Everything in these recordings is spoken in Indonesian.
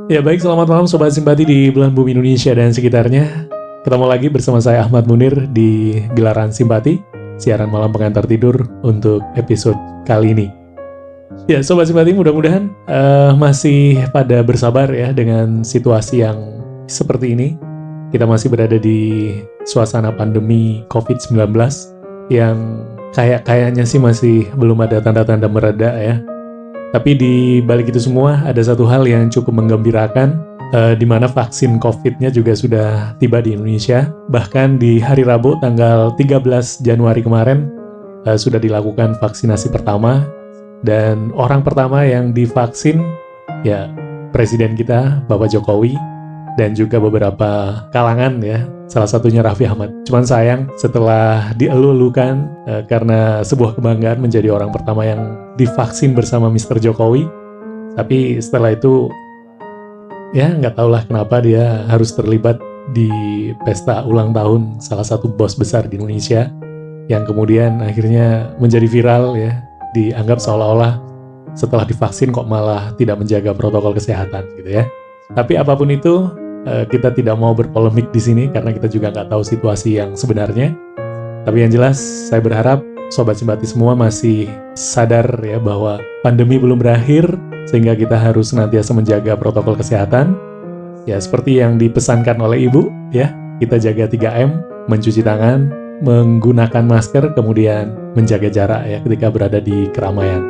Ya baik, selamat malam Sobat Simpati di Belahan Bumi Indonesia dan sekitarnya. Ketemu lagi bersama saya Ahmad Munir di Gelaran Simpati, siaran malam pengantar tidur untuk episode kali ini. Ya Sobat Simpati, mudah-mudahan masih pada bersabar ya dengan situasi yang seperti ini. Kita masih berada di suasana pandemi COVID-19 yang kayaknya sih masih belum ada tanda-tanda mereda ya. Tapi di balik itu semua ada satu hal yang cukup menggembirakan, di mana vaksin COVID-nya juga sudah tiba di Indonesia. Bahkan di hari Rabu tanggal 13 Januari kemarin sudah dilakukan vaksinasi pertama, dan orang pertama yang divaksin ya Presiden kita Bapak Jokowi dan juga beberapa kalangan ya, salah satunya Raffi Ahmad. Cuman sayang setelah dielu-elukan karena sebuah kebanggaan menjadi orang pertama yang divaksin bersama Mr. Jokowi, tapi setelah itu ya nggak tahulah kenapa dia harus terlibat di pesta ulang tahun salah satu bos besar di Indonesia yang kemudian akhirnya menjadi viral ya, dianggap seolah-olah setelah divaksin kok malah tidak menjaga protokol kesehatan gitu ya. Tapi apapun itu, kita tidak mau berpolemik di sini karena kita juga nggak tahu situasi yang sebenarnya. Tapi yang jelas, saya berharap Sobat Simpati semua masih sadar ya bahwa pandemi belum berakhir, sehingga kita harus senantiasa menjaga protokol kesehatan. Ya seperti yang dipesankan oleh Ibu ya, kita jaga 3M, mencuci tangan, menggunakan masker, kemudian menjaga jarak ya ketika berada di keramaian.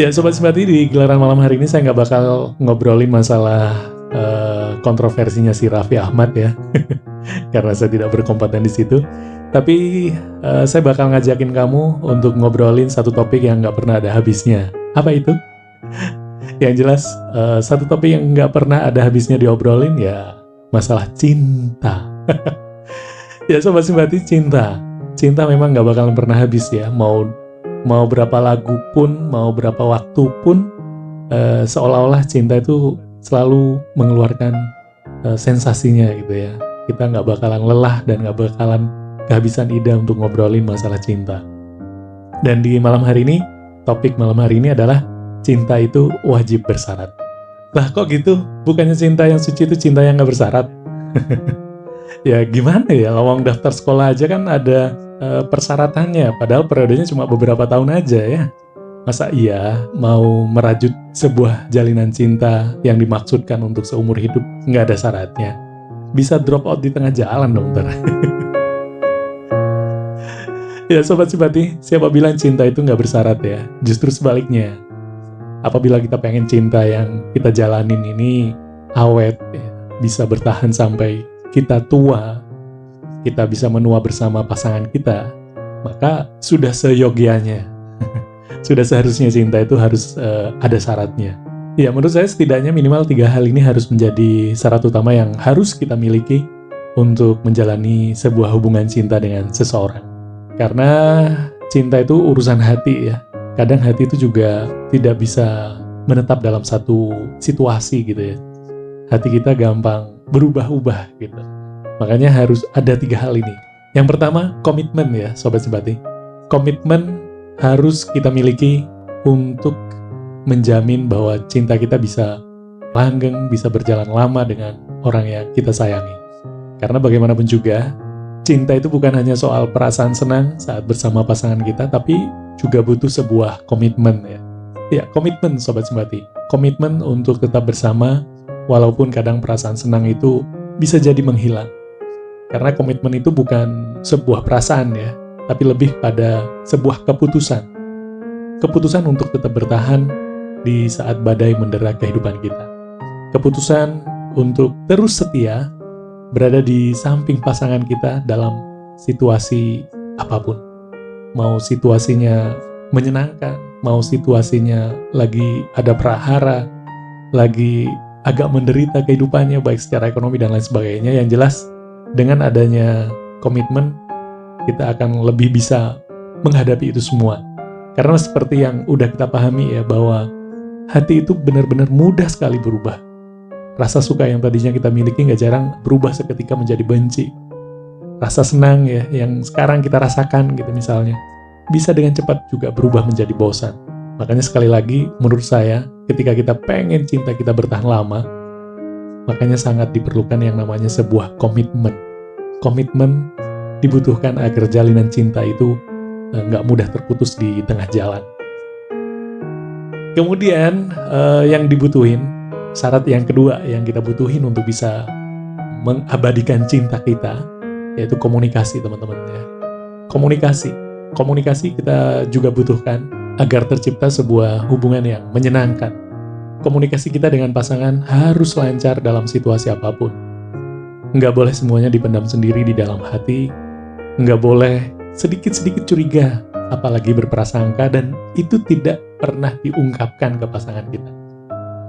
Ya Sobat Simpati, di gelaran malam hari ini saya nggak bakal ngobrolin masalah kontroversinya si Raffi Ahmad ya karena saya tidak berkompeten di situ. Tapi saya bakal ngajakin kamu untuk ngobrolin satu topik yang nggak pernah ada habisnya. Apa itu? Yang jelas satu topik yang nggak pernah ada habisnya diobrolin ya masalah cinta. Ya Sobat Simpati, cinta memang nggak bakalan pernah habis ya. Mau berapa lagu pun, mau berapa waktu pun, seolah-olah cinta itu selalu mengeluarkan sensasinya gitu ya. Kita nggak bakalan lelah dan nggak bakalan kehabisan ide untuk ngobrolin masalah cinta. Dan di malam hari ini, topik malam hari ini adalah cinta itu wajib bersyarat. Lah kok gitu? Bukannya cinta yang suci itu cinta yang nggak bersyarat? Ya gimana ya, lawang daftar sekolah aja kan ada persyaratannya, padahal periodenya cuma beberapa tahun aja ya. Masa iya mau merajut sebuah jalinan cinta yang dimaksudkan untuk seumur hidup nggak ada syaratnya? Bisa drop out di tengah jalan dong ntar. Ya Sobat Simpati, siapa bilang cinta itu nggak bersyarat ya? Justru sebaliknya. Apabila kita pengen cinta yang kita jalanin ini awet, ya, bisa bertahan sampai kita tua, kita bisa menua bersama pasangan kita, maka sudah seyogianya. Sudah seharusnya cinta itu harus ada syaratnya. Ya, menurut saya setidaknya minimal 3 hal ini harus menjadi syarat utama yang harus kita miliki untuk menjalani sebuah hubungan cinta dengan seseorang. Karena cinta itu urusan hati ya. Kadang hati itu juga tidak bisa menetap dalam satu situasi gitu ya. Hati kita gampang berubah-ubah gitu. Makanya harus ada 3 hal ini. Yang pertama, komitmen ya Sobat Simpati. Komitmen harus kita miliki untuk menjamin bahwa cinta kita bisa langgeng, bisa berjalan lama dengan orang yang kita sayangi. Karena bagaimanapun juga, cinta itu bukan hanya soal perasaan senang saat bersama pasangan kita, tapi juga butuh sebuah komitmen ya. Ya, komitmen Sobat Simpati. Komitmen untuk tetap bersama, walaupun kadang perasaan senang itu bisa jadi menghilang. Karena komitmen itu bukan sebuah perasaan ya, tapi lebih pada sebuah keputusan. Keputusan untuk tetap bertahan di saat badai mendera kehidupan kita. Keputusan untuk terus setia berada di samping pasangan kita dalam situasi apapun. Mau situasinya menyenangkan, mau situasinya lagi ada prahara, lagi agak menderita kehidupannya baik secara ekonomi dan lain sebagainya. Yang jelas dengan adanya komitmen kita akan lebih bisa menghadapi itu semua. Karena seperti yang udah kita pahami ya, bahwa hati itu benar-benar mudah sekali berubah. Rasa suka yang tadinya kita miliki nggak jarang berubah seketika menjadi benci. Rasa senang ya, yang sekarang kita rasakan gitu misalnya, bisa dengan cepat juga berubah menjadi bosan. Makanya sekali lagi, menurut saya, ketika kita pengen cinta kita bertahan lama, makanya sangat diperlukan yang namanya sebuah komitmen. Komitmen dibutuhkan agar jalinan cinta itu nggak mudah terputus di tengah jalan. Kemudian yang dibutuhin, syarat yang kedua yang kita butuhin untuk bisa mengabadikan cinta kita, yaitu komunikasi, teman-teman ya. Komunikasi kita juga butuhkan agar tercipta sebuah hubungan yang menyenangkan. Komunikasi kita dengan pasangan harus lancar dalam situasi apapun. Nggak boleh semuanya dipendam sendiri di dalam hati, nggak boleh sedikit-sedikit curiga, apalagi berprasangka, dan itu tidak pernah diungkapkan ke pasangan kita.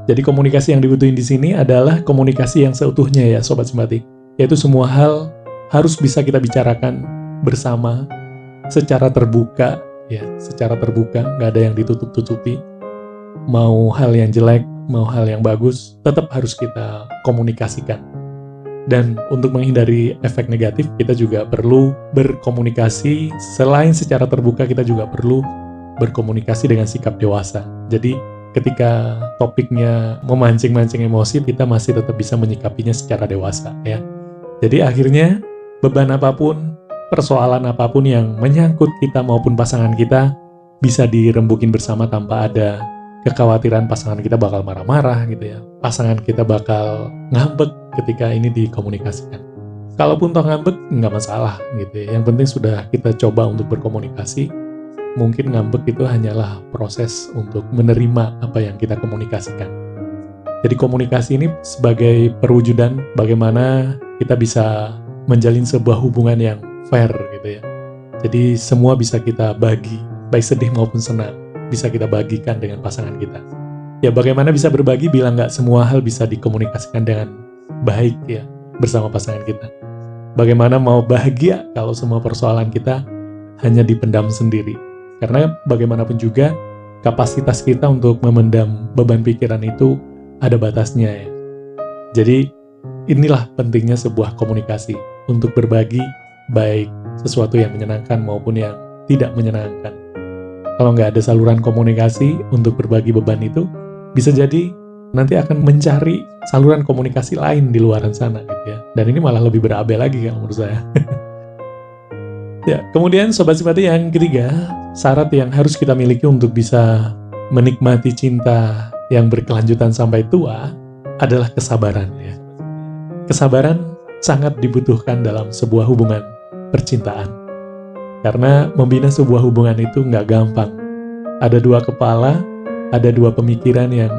Jadi komunikasi yang dibutuhin di sini adalah komunikasi yang seutuhnya ya Sobat Simpati, yaitu semua hal harus bisa kita bicarakan bersama secara terbuka, ya, secara terbuka, nggak ada yang ditutup-tutupi. Mau hal yang jelek, mau hal yang bagus, tetap harus kita komunikasikan. Dan untuk menghindari efek negatif, kita juga perlu berkomunikasi. Selain secara terbuka, kita juga perlu berkomunikasi dengan sikap dewasa. Jadi ketika topiknya memancing-mancing emosi, kita masih tetap bisa menyikapinya secara dewasa ya. Jadi akhirnya beban apapun, persoalan apapun yang menyangkut kita maupun pasangan kita bisa dirembukin bersama tanpa ada kekhawatiran pasangan kita bakal marah-marah gitu ya. Pasangan kita bakal ngambek ketika ini dikomunikasikan. Kalaupun toh ngambek, nggak masalah gitu ya. Yang penting sudah kita coba untuk berkomunikasi. Mungkin ngambek itu hanyalah proses untuk menerima apa yang kita komunikasikan. Jadi komunikasi ini sebagai perwujudan bagaimana kita bisa menjalin sebuah hubungan yang fair gitu ya. Jadi semua bisa kita bagi, baik sedih maupun senang, bisa kita bagikan dengan pasangan kita. Ya bagaimana bisa berbagi bila nggak semua hal bisa dikomunikasikan dengan baik ya bersama pasangan kita. Bagaimana mau bahagia kalau semua persoalan kita hanya dipendam sendiri. Karena bagaimanapun juga kapasitas kita untuk memendam beban pikiran itu ada batasnya ya. Jadi inilah pentingnya sebuah komunikasi untuk berbagi baik sesuatu yang menyenangkan maupun yang tidak menyenangkan. Kalau nggak ada saluran komunikasi untuk berbagi beban itu, bisa jadi nanti akan mencari saluran komunikasi lain di luaran sana gitu ya. Dan ini malah lebih berabe lagi kan menurut saya. Ya, kemudian Sobat Simpati yang ketiga, syarat yang harus kita miliki untuk bisa menikmati cinta yang berkelanjutan sampai tua adalah kesabaran ya. Kesabaran sangat dibutuhkan dalam sebuah hubungan percintaan. Karena membina sebuah hubungan itu nggak gampang. Ada dua kepala, ada dua pemikiran yang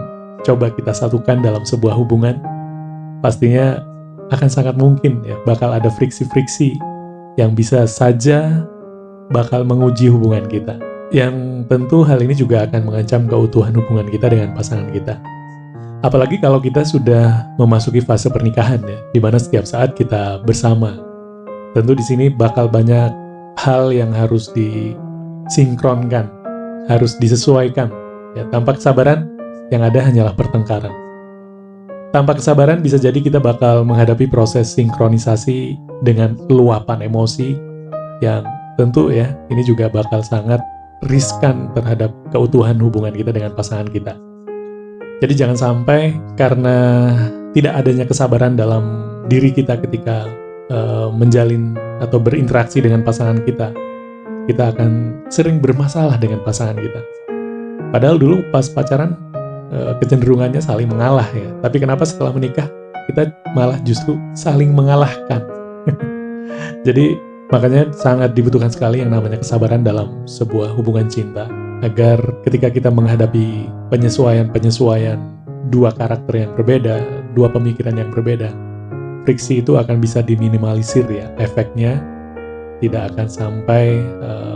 coba kita satukan dalam sebuah hubungan. Pastinya akan sangat mungkin ya, bakal ada friksi-friksi yang bisa saja bakal menguji hubungan kita. Yang tentu hal ini juga akan mengancam keutuhan hubungan kita dengan pasangan kita. Apalagi kalau kita sudah memasuki fase pernikahan ya, di mana setiap saat kita bersama. Tentu di sini bakal banyak hal yang harus disinkronkan, harus disesuaikan. Ya, tanpa kesabaran, yang ada hanyalah pertengkaran. Tanpa kesabaran bisa jadi kita bakal menghadapi proses sinkronisasi dengan luapan emosi yang tentu ya, ini juga bakal sangat riskan terhadap keutuhan hubungan kita dengan pasangan kita. Jadi jangan sampai karena tidak adanya kesabaran dalam diri kita ketika menjalin atau berinteraksi dengan pasangan kita, kita akan sering bermasalah dengan pasangan kita. Padahal dulu pas pacaran kecenderungannya saling mengalah ya, tapi kenapa setelah menikah kita malah justru saling mengalahkan. Jadi makanya sangat dibutuhkan sekali yang namanya kesabaran dalam sebuah hubungan cinta, agar ketika kita menghadapi penyesuaian dua karakter yang berbeda, dua pemikiran yang berbeda, friksi itu akan bisa diminimalisir ya, efeknya tidak akan sampai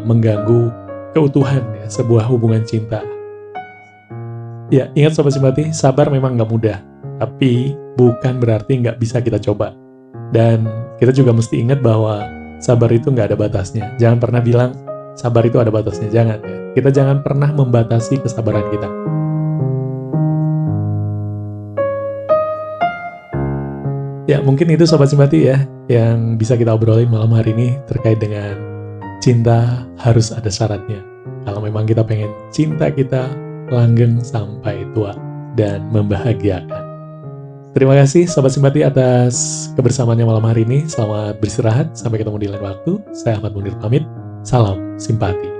mengganggu keutuhan ya, sebuah hubungan cinta. Ya, ingat Sobat Simpati, sabar memang nggak mudah, tapi bukan berarti nggak bisa kita coba. Dan kita juga mesti ingat bahwa sabar itu nggak ada batasnya. Jangan pernah bilang sabar itu ada batasnya, jangan ya. Kita jangan pernah membatasi kesabaran kita. Ya, mungkin itu Sobat Simpati ya, yang bisa kita obrolin malam hari ini terkait dengan cinta harus ada syaratnya. Kalau memang kita pengen cinta kita langgeng sampai tua. dan membahagiakan. Terima kasih Sobat Simpati atas kebersamaannya malam hari ini. Selamat beristirahat, sampai ketemu di lain waktu. Saya Ahmad Munir pamit, salam simpati.